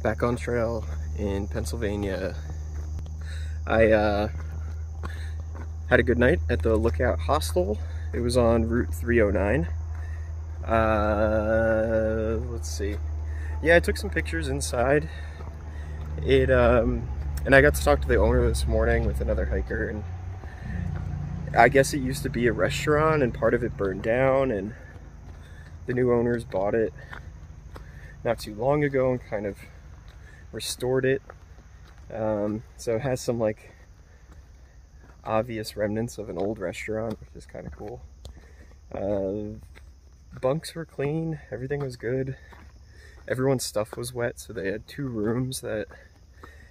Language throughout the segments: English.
Back on trail in Pennsylvania. I had a good night at the Lookout Hostel. It was on Route 309. Let's see. Yeah, I took some pictures inside. And I got to talk to the owner this morning with another hiker, and I guess it used to be a restaurant and part of it burned down, and the new owners bought it not too long ago and kind of restored it. So it has some like obvious remnants of an old restaurant, which is kind of cool. Bunks were clean, everything was good. Everyone's stuff was wet, so they had 2 rooms that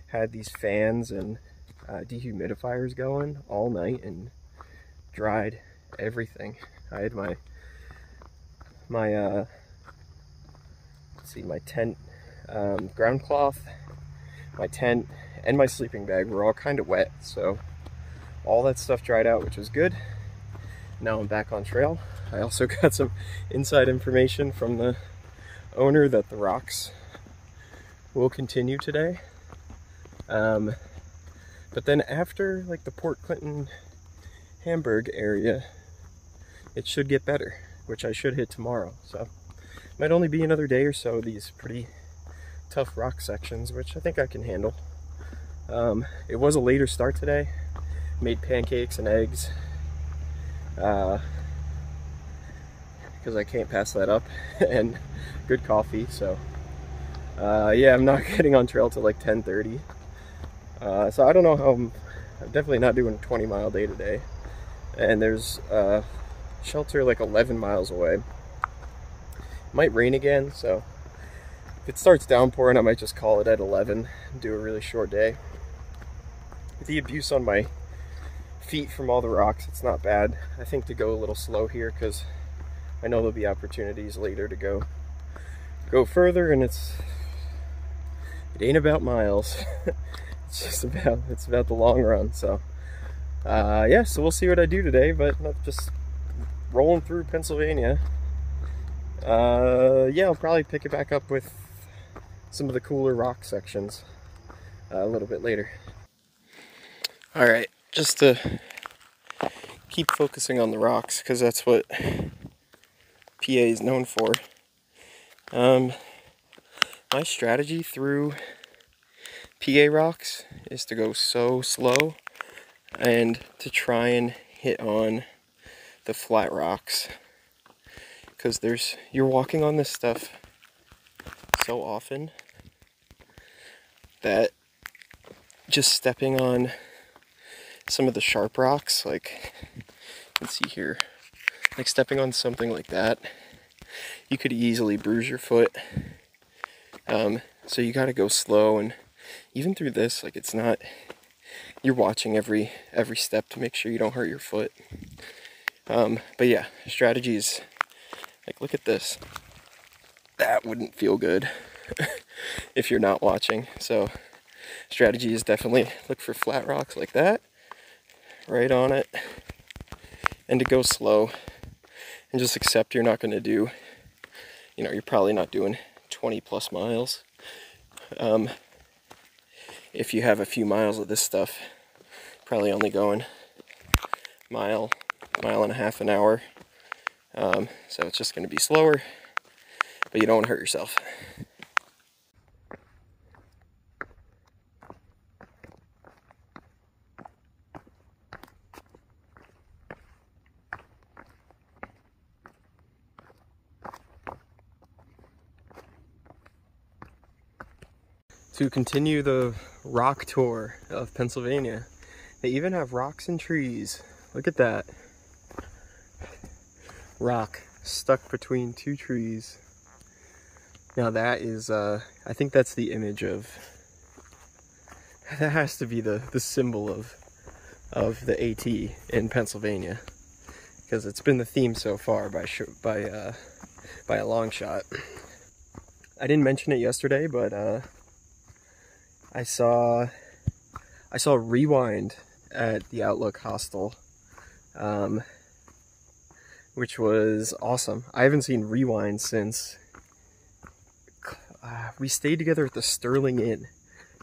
had these fans and dehumidifiers going all night and dried everything. I had my tent, ground cloth, my tent, and my sleeping bag were all kind of wet, so all that stuff dried out, which was good. Now I'm back on trail. I also got some inside information from the owner that the rocks will continue today. But then after like the Port Clinton Hamburg area, it should get better, which I should hit tomorrow. So might only be another day or so of these pretty tough rock sections, which I think I can handle. It was a later start today. Made pancakes and eggs because I can't pass that up, and good coffee. So yeah, I'm not getting on trail till like 10:30. So I don't know how I'm definitely not doing a 20-mile day today. And there's shelter like 11 miles away. Might rain again, so if it starts downpouring, I might just call it at 11 and do a really short day. With the abuse on my feet from all the rocks, it's not bad. I think to go a little slow here because I know there'll be opportunities later to go further, and it ain't about miles. It's about the long run. So yeah, so we'll see what I do today, but I'm just rolling through Pennsylvania. Yeah, I'll probably pick it back up with some of the cooler rock sections a little bit later. All right, just to keep focusing on the rocks, because that's what PA is known for. My strategy through PA rocks is to go so slow and to try and hit on the flat rocks, because you're walking on this stuff so often that just stepping on some of the sharp rocks, like let's see here, like stepping on something like that, you could easily bruise your foot. So you got to go slow, and even through this, like it's not, you're watching every step to make sure you don't hurt your foot. But yeah, strategies, like look at this, that wouldn't feel good if you're not watching. So strategy is definitely look for flat rocks like that, right on it, and to go slow and just accept you're not going to do, you're probably not doing 20 plus miles. If you have a few miles of this stuff, probably only going mile and a half an hour. So it's just going to be slower, but you don't want to hurt yourself. To continue the rock tour of Pennsylvania, they even have rocks and trees. Look at that. Rock stuck between 2 trees. Now that is, I think that's the image of, that has to be the symbol of the AT in Pennsylvania, because it's been the theme so far by a long shot. I didn't mention it yesterday, but I saw Rewind at the Outlook Hostel, which was awesome. I haven't seen Rewind since we stayed together at the Sterling Inn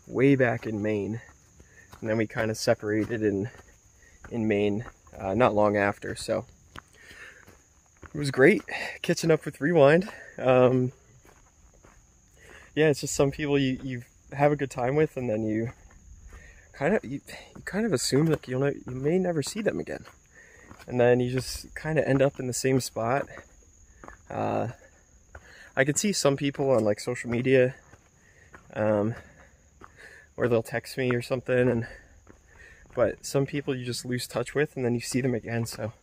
way back in Maine, and then we kind of separated in Maine not long after. So it was great catching up with Rewind. Yeah, it's just some people you have a good time with, and then you kind of assume that you may never see them again, and then you just kind of end up in the same spot. I could see some people on like social media, where they'll text me or something, but some people you just lose touch with, and then you see them again. So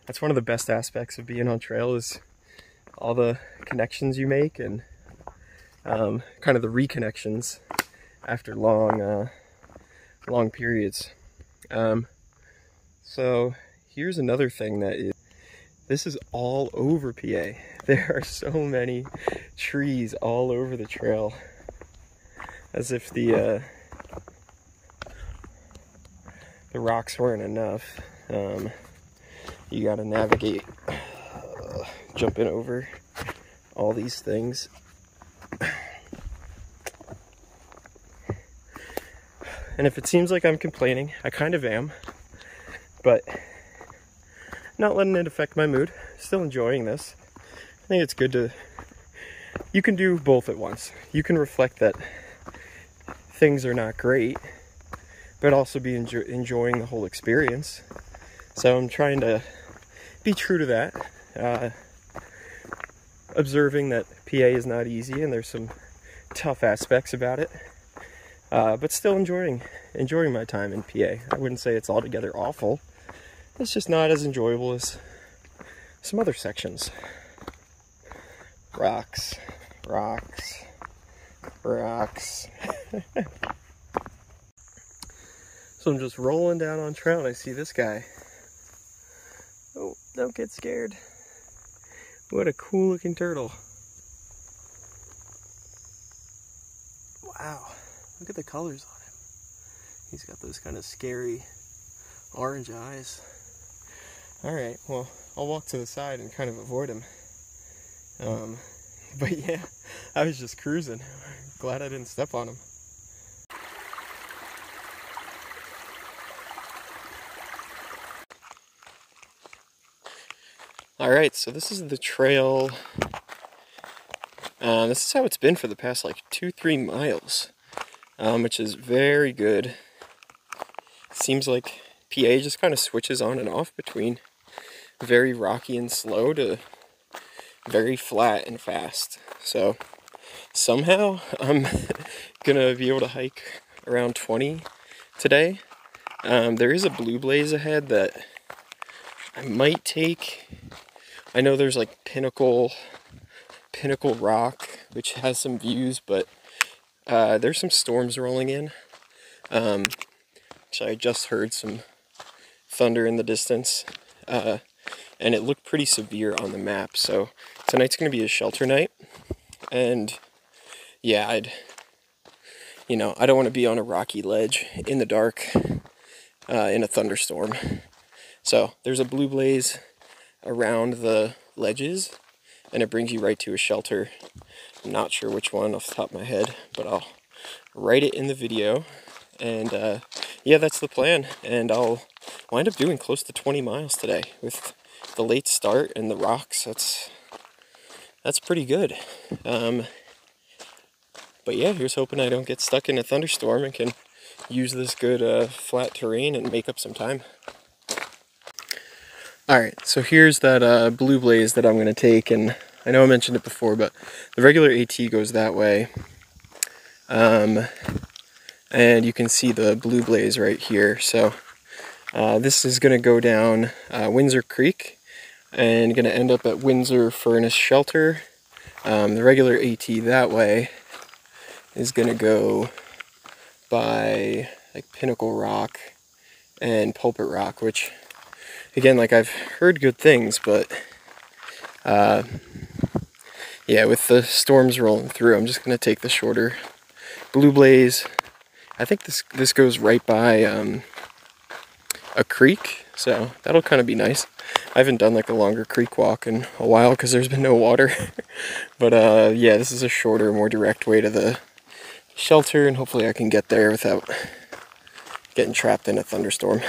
that's one of the best aspects of being on trail, is all the connections you make, and kind of the reconnections after long periods. So here's another thing this is all over PA. There are so many trees all over the trail, as if the rocks weren't enough. You gotta navigate jumping over all these things. And if it seems like I'm complaining, I kind of am, but not letting it affect my mood. Still enjoying this. I think it's good you can do both at once. You can reflect that things are not great, but also be enjoying the whole experience. So I'm trying to be true to that. Observing that PA is not easy, and there's some tough aspects about it. But still enjoying my time in PA. I wouldn't say it's altogether awful. It's just not as enjoyable as some other sections. Rocks. So I'm just rolling down on trail, and I see this guy. Oh, don't get scared. What a cool looking turtle. Wow, look at the colors on him. He's got those kind of scary orange eyes. Alright, well, I'll walk to the side and kind of avoid him. But yeah, I was just cruising. Glad I didn't step on him. Alright, so this is the trail. This is how it's been for the past like 2-3 miles, which is very good. Seems like PA just kind of switches on and off between very rocky and slow to very flat and fast. So somehow I'm gonna be able to hike around 20 today. There is a blue blaze ahead that I might take. I know there's like Pinnacle Rock, which has some views, but there's some storms rolling in. So I just heard some thunder in the distance, and it looked pretty severe on the map. So tonight's going to be a shelter night, and yeah, I don't want to be on a rocky ledge in the dark in a thunderstorm. So there's a blue blaze around the ledges, and it brings you right to a shelter. I'm not sure which one off the top of my head, but I'll write it in the video. And yeah, that's the plan. And I'll wind up doing close to 20 miles today with the late start and the rocks. That's pretty good. But yeah, here's hoping I don't get stuck in a thunderstorm and can use this good flat terrain and make up some time. Alright, so here's that blue blaze that I'm going to take, and I know I mentioned it before, but the regular AT goes that way. And you can see the blue blaze right here. So this is going to go down Windsor Creek and going to end up at Windsor Furnace Shelter. The regular AT that way is going to go by like Pinnacle Rock and Pulpit Rock, which again, like, I've heard good things, but yeah, with the storms rolling through, I'm just going to take the shorter blue blaze. I think this goes right by a creek, so that'll kind of be nice. I haven't done like a longer creek walk in a while because there's been no water. But yeah, this is a shorter, more direct way to the shelter, and hopefully I can get there without getting trapped in a thunderstorm.